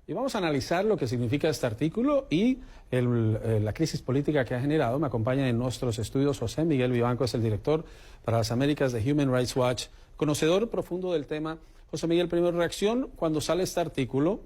y vamos a analizar lo que significa este artículo y la crisis política que ha generado. Me acompaña en nuestros estudios José Miguel Vivanco, es el director para las Américas de Human Rights Watch, conocedor profundo del tema. José Miguel, primera reacción cuando sale este artículo.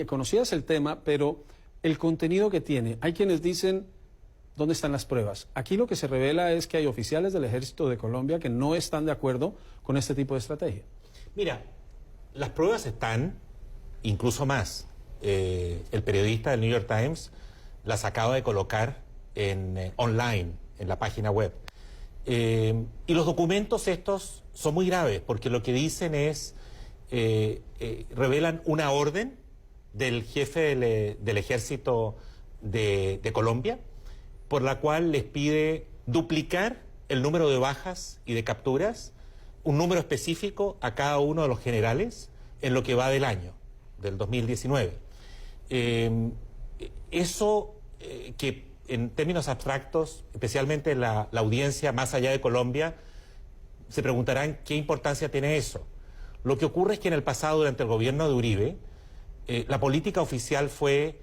Conocías el tema, pero el contenido que tiene, hay quienes dicen, ¿dónde están las pruebas? Aquí lo que se revela es que hay oficiales del Ejército de Colombia que no están de acuerdo con este tipo de estrategia. Mira, las pruebas están, incluso más. El periodista del New York Times las acaba de colocar online, en la página web. Y los documentos estos son muy graves, porque lo que dicen es, revelan una orden del jefe del Ejército de Colombia, por la cual les pide duplicar el número de bajas y de capturas, un número específico a cada uno de los generales en lo que va del año, del 2019. Eso que en términos abstractos, especialmente la audiencia más allá de Colombia, se preguntarán qué importancia tiene eso. Lo que ocurre es que en el pasado, durante el gobierno de Uribe, la política oficial fue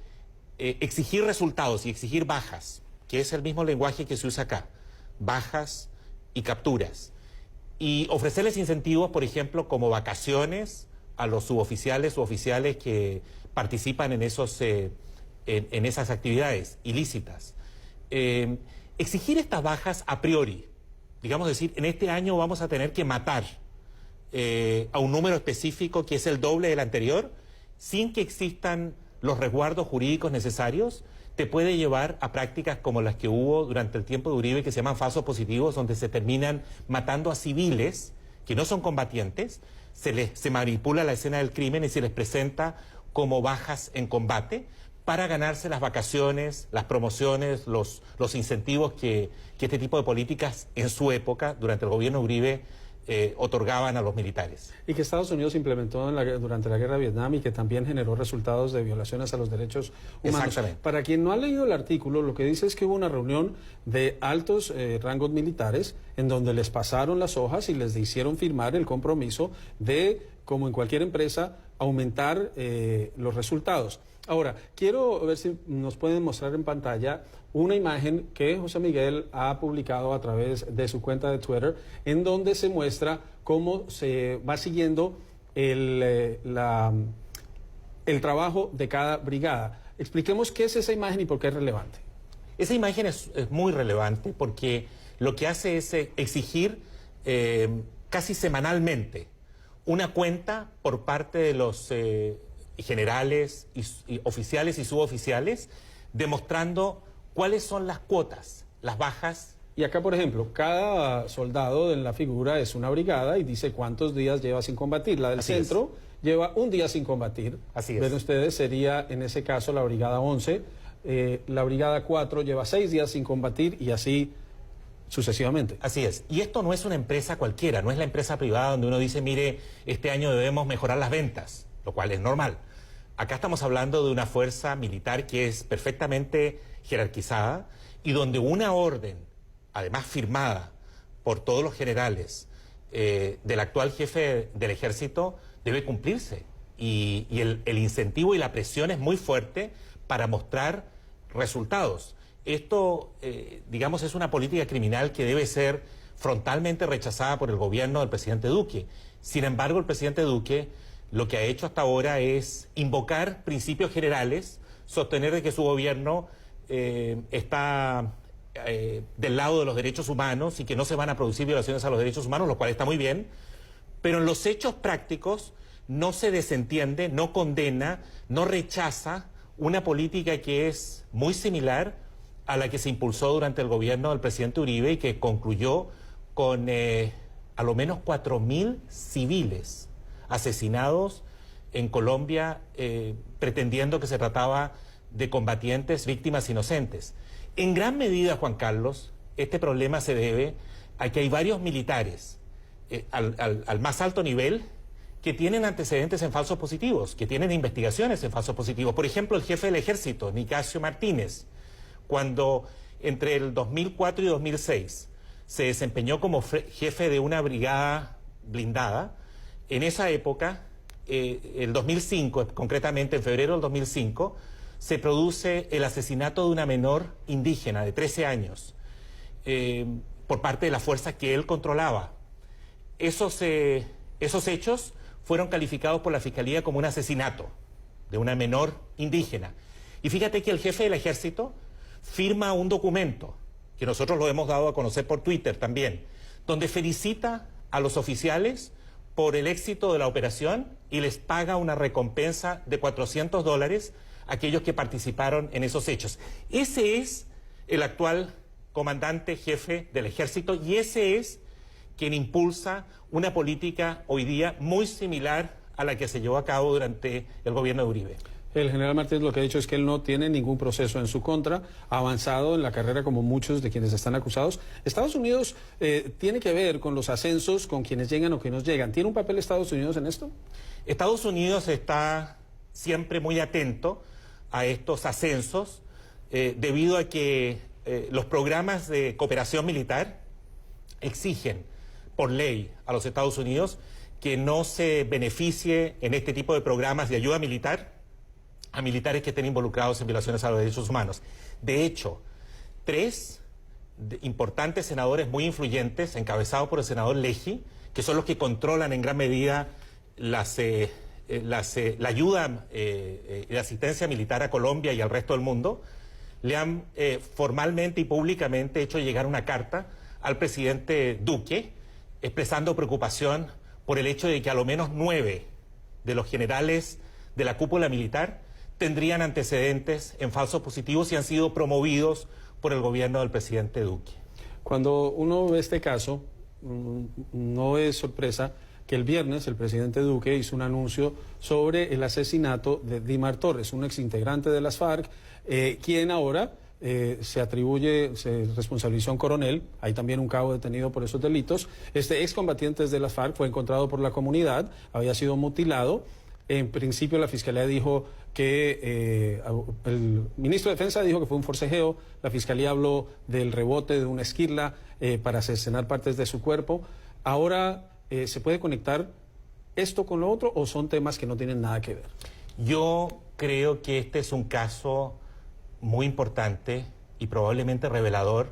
exigir resultados y exigir bajas, que es el mismo lenguaje que se usa acá, bajas y capturas. Y ofrecerles incentivos, por ejemplo, como vacaciones a los suboficiales u oficiales que participan en esas actividades ilícitas. Exigir estas bajas a priori, digamos decir, en este año vamos a tener que matar a un número específico que es el doble del anterior, sin que existan los resguardos jurídicos necesarios, te puede llevar a prácticas como las que hubo durante el tiempo de Uribe, que se llaman falsos positivos, donde se terminan matando a civiles que no son combatientes, se manipula la escena del crimen y se les presenta como bajas en combate para ganarse las vacaciones, las promociones, los incentivos que este tipo de políticas en su época, durante el gobierno de Uribe, otorgaban a los militares. Y que Estados Unidos implementó durante la guerra de Vietnam y que también generó resultados de violaciones a los derechos humanos. Exactamente. Para quien no ha leído el artículo, lo que dice es que hubo una reunión de altos rangos militares en donde les pasaron las hojas y les hicieron firmar el compromiso de, como en cualquier empresa, aumentar los resultados. Ahora, quiero ver si nos pueden mostrar en pantalla una imagen que José Miguel ha publicado a través de su cuenta de Twitter, en donde se muestra cómo se va siguiendo el trabajo de cada brigada. Expliquemos qué es esa imagen y por qué es relevante. Esa imagen es muy relevante porque lo que hace es exigir casi semanalmente una cuenta por parte de los generales, y oficiales y suboficiales, demostrando cuáles son las cuotas, las bajas. Y acá, por ejemplo, cada soldado en la figura es una brigada y dice cuántos días lleva sin combatir. La del centro lleva un día sin combatir. Así es. Ven ustedes, sería en ese caso la brigada 11. La brigada 4 lleva 6 días sin combatir y así sucesivamente. Así es. Y esto no es una empresa cualquiera, no es la empresa privada donde uno dice, mire, este año debemos mejorar las ventas, lo cual es normal. Acá estamos hablando de una fuerza militar que es perfectamente jerarquizada y donde una orden, además firmada por todos los generales del actual jefe del ejército, debe cumplirse. Y el incentivo y la presión es muy fuerte para mostrar resultados. Esto, digamos, es una política criminal que debe ser frontalmente rechazada por el gobierno del presidente Duque. Sin embargo, el presidente Duque lo que ha hecho hasta ahora es invocar principios generales, sostener de que su gobierno está del lado de los derechos humanos y que no se van a producir violaciones a los derechos humanos, lo cual está muy bien, pero en los hechos prácticos no se desentiende, no condena, no rechaza una política que es muy similar a la que se impulsó durante el gobierno del presidente Uribe y que concluyó con a lo menos 4.000 civiles asesinados en Colombia, pretendiendo que se trataba de combatientes, víctimas inocentes. En gran medida, Juan Carlos, este problema se debe a que hay varios militares al más alto nivel que tienen antecedentes en falsos positivos, que tienen investigaciones en falsos positivos. Por ejemplo, el jefe del ejército, Nicasio Martínez, cuando entre el 2004 y 2006 se desempeñó como jefe de una brigada blindada, en esa época el 2005, concretamente en febrero del 2005, se produce el asesinato de una menor indígena de 13 años por parte de las fuerzas que él controlaba. Esos hechos fueron calificados por la Fiscalía como un asesinato de una menor indígena. Y fíjate que el jefe del ejército firma un documento, que nosotros lo hemos dado a conocer por Twitter también, donde felicita a los oficiales por el éxito de la operación y les paga una recompensa de $400 a aquellos que participaron en esos hechos. Ese es el actual comandante jefe del ejército y ese es quien impulsa una política hoy día muy similar a la que se llevó a cabo durante el gobierno de Uribe. El general Martínez lo que ha dicho es que él no tiene ningún proceso en su contra, ha avanzado en la carrera como muchos de quienes están acusados. Estados Unidos tiene que ver con los ascensos, con quienes llegan o quienes llegan. ¿Tiene un papel Estados Unidos en esto? Estados Unidos está siempre muy atento a estos ascensos debido a que los programas de cooperación militar exigen por ley a los Estados Unidos que no se beneficie en este tipo de programas de ayuda militar a militares que estén involucrados en violaciones a los derechos humanos. De hecho, 3 importantes senadores muy influyentes, encabezados por el senador Leahy, que son los que controlan en gran medida la ayuda y la asistencia militar a Colombia y al resto del mundo, le han formalmente y públicamente hecho llegar una carta al presidente Duque, expresando preocupación por el hecho de que a lo menos 9 de los generales de la cúpula militar tendrían antecedentes en falsos positivos y han sido promovidos por el gobierno del presidente Duque. Cuando uno ve este caso, no es sorpresa que el viernes el presidente Duque hizo un anuncio sobre el asesinato de Dimar Torres, un exintegrante de las FARC, quien ahora se responsabilizó a un coronel, hay también un cabo detenido por esos delitos. Este excombatiente de las FARC fue encontrado por la comunidad, había sido mutilado. En principio la Fiscalía dijo que el ministro de Defensa dijo que fue un forcejeo, la Fiscalía habló del rebote de una esquirla para cercenar partes de su cuerpo. Ahora, ¿se puede conectar esto con lo otro o son temas que no tienen nada que ver? Yo creo que este es un caso muy importante y probablemente revelador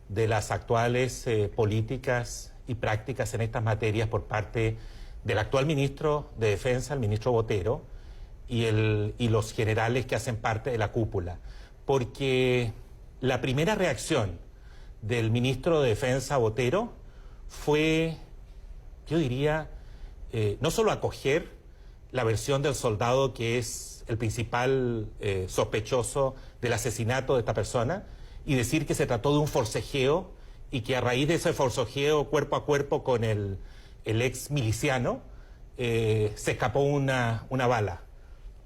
de las actuales políticas y prácticas en estas materias por parte del actual ministro de Defensa, el ministro Botero, y los generales que hacen parte de la cúpula. Porque la primera reacción del ministro de Defensa, Botero, fue, yo diría, no solo acoger la versión del soldado que es el principal sospechoso del asesinato de esta persona y decir que se trató de un forcejeo y que a raíz de ese forcejeo cuerpo a cuerpo con el ex miliciano, se escapó una bala.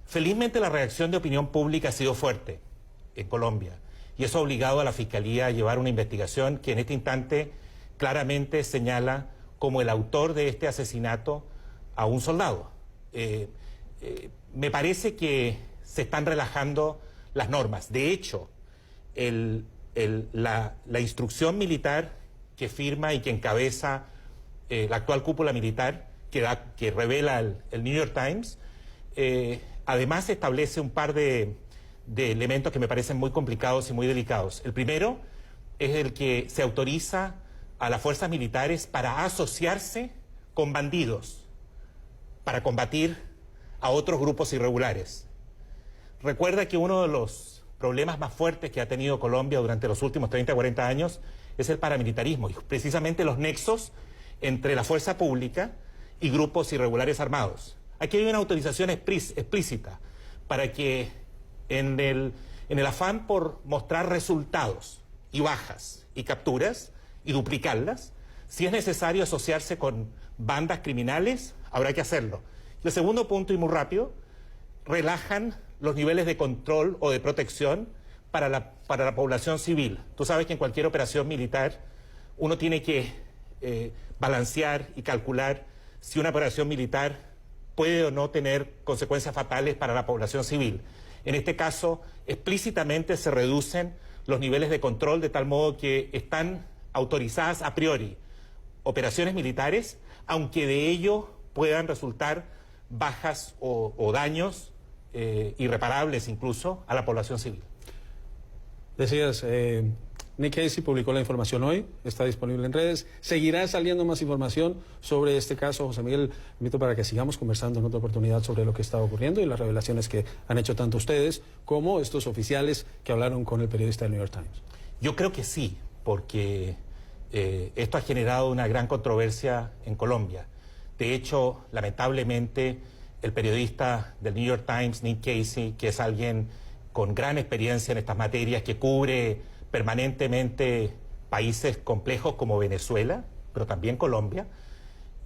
Felizmente la reacción de opinión pública ha sido fuerte en Colombia y eso ha obligado a la Fiscalía a llevar una investigación que en este instante claramente señala como el autor de este asesinato a un soldado. Me parece que se están relajando las normas. De hecho, la instrucción militar que firma y que encabeza la actual cúpula militar, que revela el New York Times, además establece un par de elementos que me parecen muy complicados y muy delicados. El primero es el que se autoriza a las fuerzas militares para asociarse con bandidos, para combatir a otros grupos irregulares. Recuerda que uno de los problemas más fuertes que ha tenido Colombia durante los últimos 30 o 40 años es el paramilitarismo y precisamente los nexos entre la fuerza pública y grupos irregulares armados. Aquí hay una autorización explícita para que en el afán por mostrar resultados y bajas y capturas y duplicarlas, si es necesario asociarse con bandas criminales, habrá que hacerlo. Y el segundo punto, y muy rápido, relajan los niveles de control o de protección para la población civil. Tú sabes que en cualquier operación militar uno tiene que balancear y calcular si una operación militar puede o no tener consecuencias fatales para la población civil. En este caso, explícitamente se reducen los niveles de control de tal modo que están autorizadas a priori operaciones militares, aunque de ello puedan resultar bajas o daños irreparables incluso a la población civil. Decías, Nick Casey publicó la información hoy, está disponible en redes. Seguirá saliendo más información sobre este caso. José Miguel, invito para que sigamos conversando en otra oportunidad sobre lo que está ocurriendo y las revelaciones que han hecho tanto ustedes como estos oficiales que hablaron con el periodista del New York Times. Yo creo que sí, porque esto ha generado una gran controversia en Colombia. De hecho, lamentablemente, el periodista del New York Times, Nick Casey, que es alguien con gran experiencia en estas materias, que cubre permanentemente países complejos como Venezuela, pero también Colombia,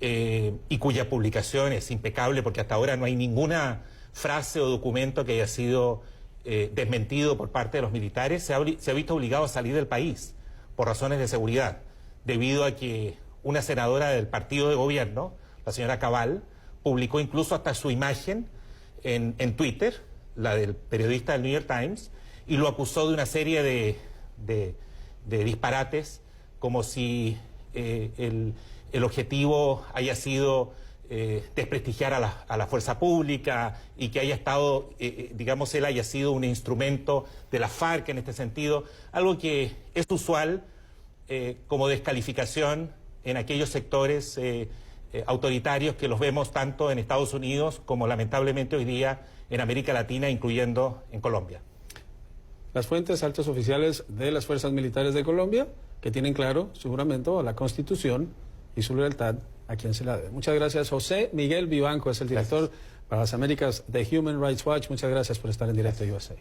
y cuya publicación es impecable porque hasta ahora no hay ninguna frase o documento que haya sido desmentido por parte de los militares, se ha visto obligado a salir del país por razones de seguridad, debido a que una senadora del partido de gobierno, la señora Cabal, publicó incluso hasta su imagen en Twitter, la del periodista del New York Times, y lo acusó de una serie de disparates, como si el objetivo haya sido desprestigiar a la fuerza pública y que haya estado, digamos, él haya sido un instrumento de la FARC en este sentido, algo que es usual como descalificación en aquellos sectores autoritarios que los vemos tanto en Estados Unidos como lamentablemente hoy día en América Latina, incluyendo en Colombia. Las fuentes altos oficiales de las fuerzas militares de Colombia, que tienen claro su juramento a la Constitución y su lealtad a quien se la debe. Muchas gracias. José Miguel Vivanco es el director para las Américas de Human Rights Watch. Muchas gracias por estar en Directo USA.